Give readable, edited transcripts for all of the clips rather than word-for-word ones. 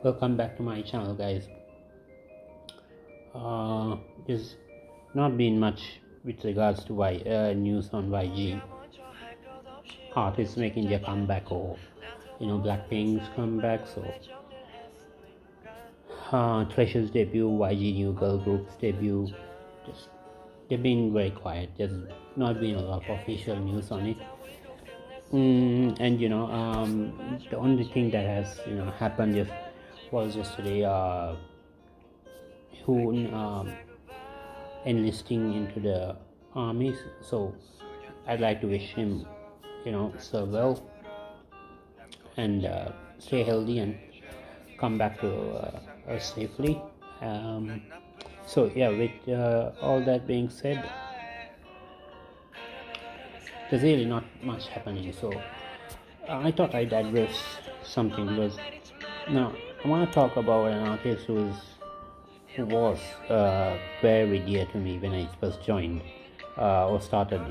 Welcome back to my channel, guys. There's not been much with regards to news on YG artists making their comeback, or Blackpink's comeback. So Treasure's debut, YG new girl group's debut. Just they've been very quiet. There's not been a lot of official news on it. And the only thing that has happened was yesterday. Who enlisting into the army. So I'd like to wish him, serve well and stay healthy and come back to us safely. So yeah, with all that being said, there's really not much happening. So I thought I'd address something because now I want to talk about an artist who was very dear to me when I first joined or started,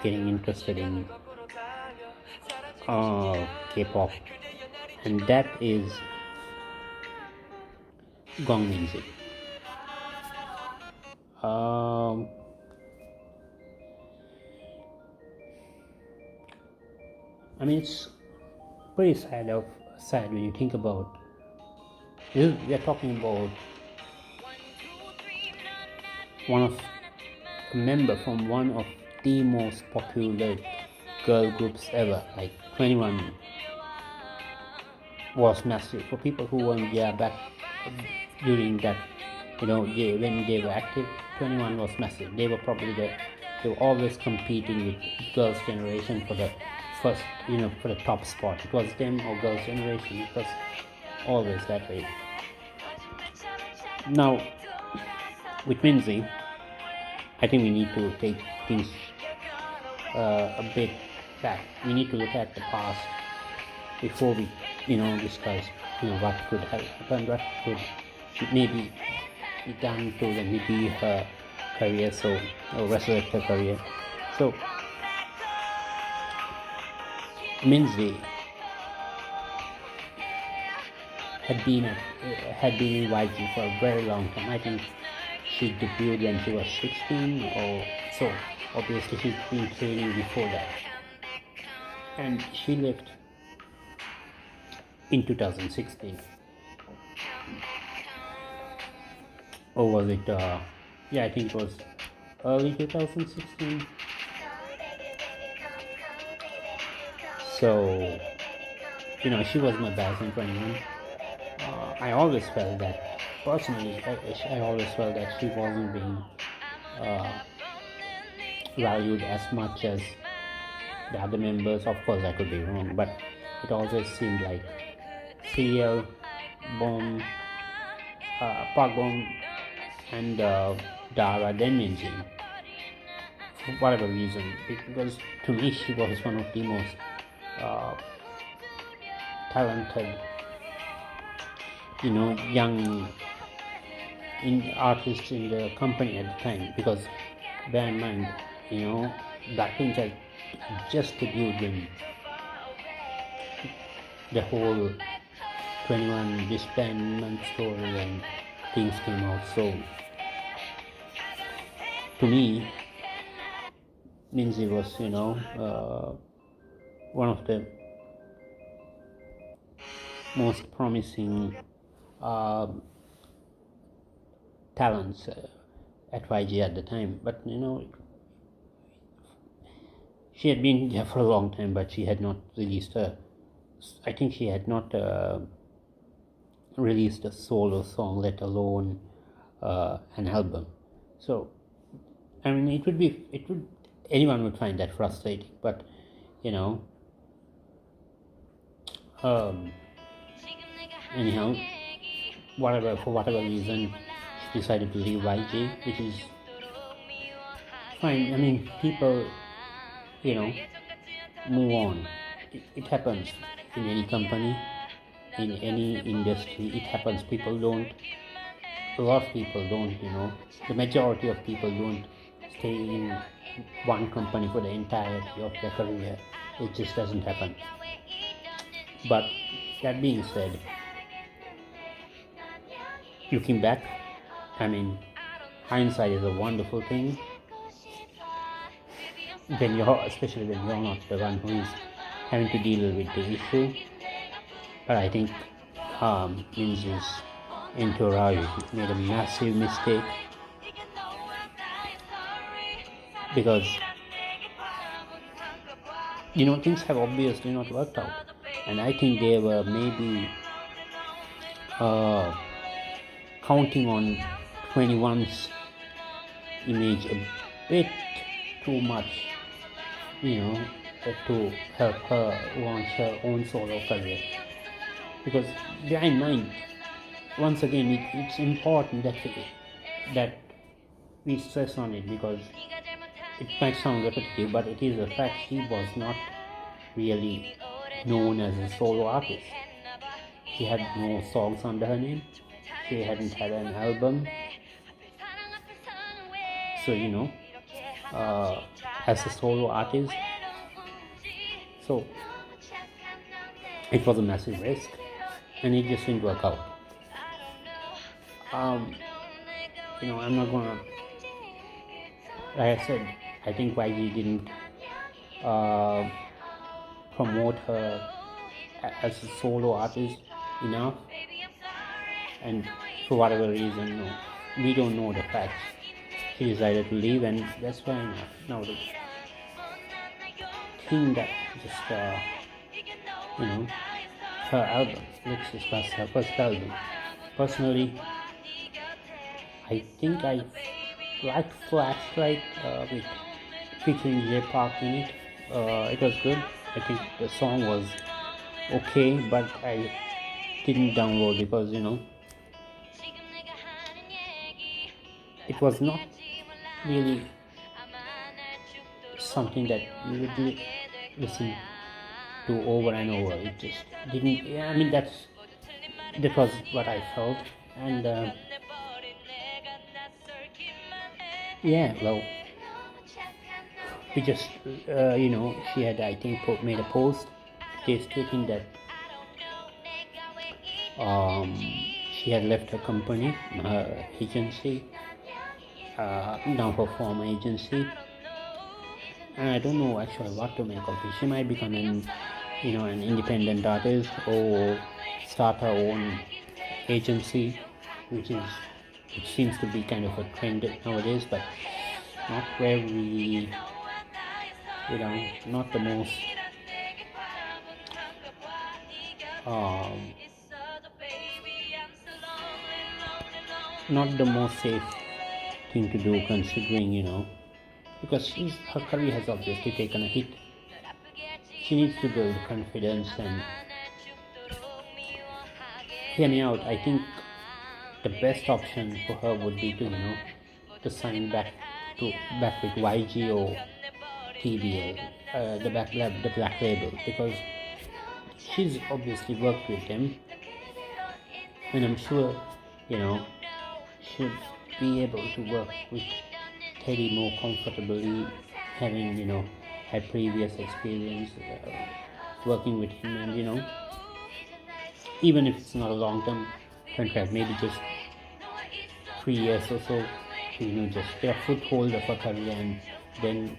getting interested in K-pop, and that is Minzy. Um, I mean, it's pretty sad when you think about. We are talking about one of a member from one of the most popular girl groups ever. Like 21 was massive for people who weren't there back during that. When they were active, 21 was massive. They were they were always competing with Girls' Generation for the first, for the top spot. It was them or Girls' Generation. It was always that way. Now, with Minzy, I think we need to take things a bit back. We need to look at the past before we, discuss, what could have happened, what could maybe be done to remedy her career, or resurrect her career. So, Minzy had been in YG for a very long time. I think she debuted when she was 16 or so. Obviously, she's been training before that, and she left in 2016. Or was it? Yeah, I think it was early 2016. So, she was my best in 21. I always felt that, personally, I always felt that she wasn't being valued as much as the other members. Of course, I could be wrong, but it always seemed like TBL, Bomb, Park Bomb, and Dara, then Minzy, for whatever reason, because to me she was one of the most talented, young artists in the company at the time. Because bear in mind, Blackpink had just debuted when the whole 21 disbandment story and things came out. So to me, Minzy was, one of the most promising talents at YG at the time. But she had been there for a long time, but she had not released I think she had not released a solo song, let alone an album. So I mean, anyone would find that frustrating. But anyhow, for whatever reason, she decided to leave YG, which is fine. I mean, people, move on. It happens in any company, in any industry. It happens. A lot of people don't, the majority of people don't stay in one company for the entirety of their career. It just doesn't happen. But that being said, looking back, I mean, hindsight is a wonderful thing when especially when you're not the one who is having to deal with the issue. But I think Minzy's entourage made a massive mistake because things have obviously not worked out, and I think they were maybe uh, counting on 21's image a bit too much, to help her launch her own solo career. Because bear in mind, once again, it's important that we stress on it, because it might sound repetitive, but it is a fact. She was not really known as a solo artist. She had no songs under her name. She hadn't had an album. So, as a solo artist, so it was a massive risk, and it just didn't work out. I'm not gonna, like I said, I think YG didn't uh, promote her as a solo artist enough, and for whatever reason, no, we don't know the facts. She decided to leave, and that's why now the thing that just her album. Let's discuss her first album. Personally, I think I liked Flashlight with featuring J Park in it. It was good. I think the song was okay, but I didn't download because it was not really something that you would listen to over and over. It just didn't. Yeah, I mean that was what I felt, and yeah, well, we just she had, I think, made a post stating that she had left her company, her agency, now her former agency, and I don't know actually what to make of it. She might become an independent artist or start her own agency, which seems to be kind of a trend nowadays, but not very, not the most not the most safe thing to do, considering because her career has obviously taken a hit. She needs to build confidence and hear me out. I think the best option for her would be to sign back with YG or TBL, the black label, because she's obviously worked with them, and I'm sure she'll be able to work with Teddy more comfortably, having had previous experience working with him, and even if it's not a long-term contract, maybe just 3 years or so, to just get a foothold of a career, and then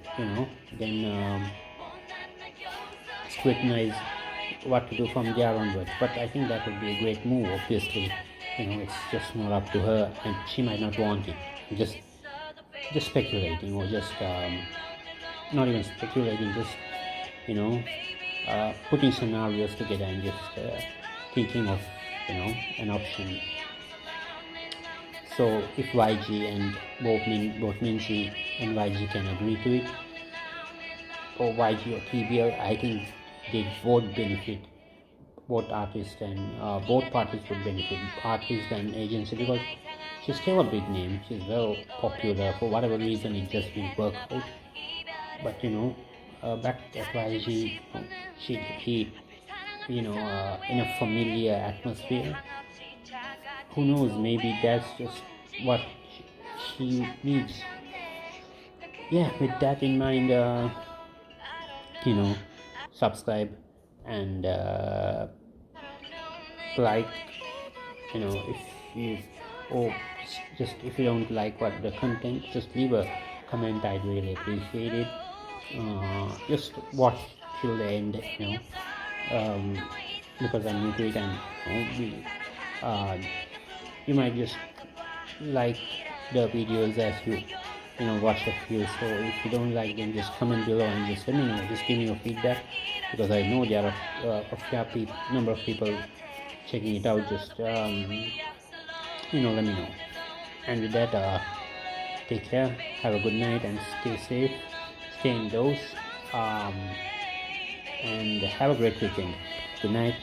scrutinize what to do from there onwards. But I think that would be a great move. Obviously, it's just not up to her, and she might not want it. Just speculating, or just not even speculating, just putting scenarios together and just thinking of an option. So if YG and both Minzy and YG can agree to it, or YG or TBL, I think they both benefit. Both artists and both parties would benefit, artist and agency, because she's still a big name. She's well popular. For whatever reason, it just didn't work out. But back at YG, he in a familiar atmosphere. Who knows? Maybe that's just what she needs. Yeah, with that in mind, subscribe and like, if you or just if you don't like what the content, just leave a comment. I'd really appreciate it. Just watch till the end, because I'm new to it, and you might just like the videos as you watch a few. So if you don't like them, just comment below and just let me know, just give me your feedback, because I know there are a fair number of people checking it out. Just let me know. And with that, take care, have a good night, and stay safe, stay indoors, and have a great weekend. Good night.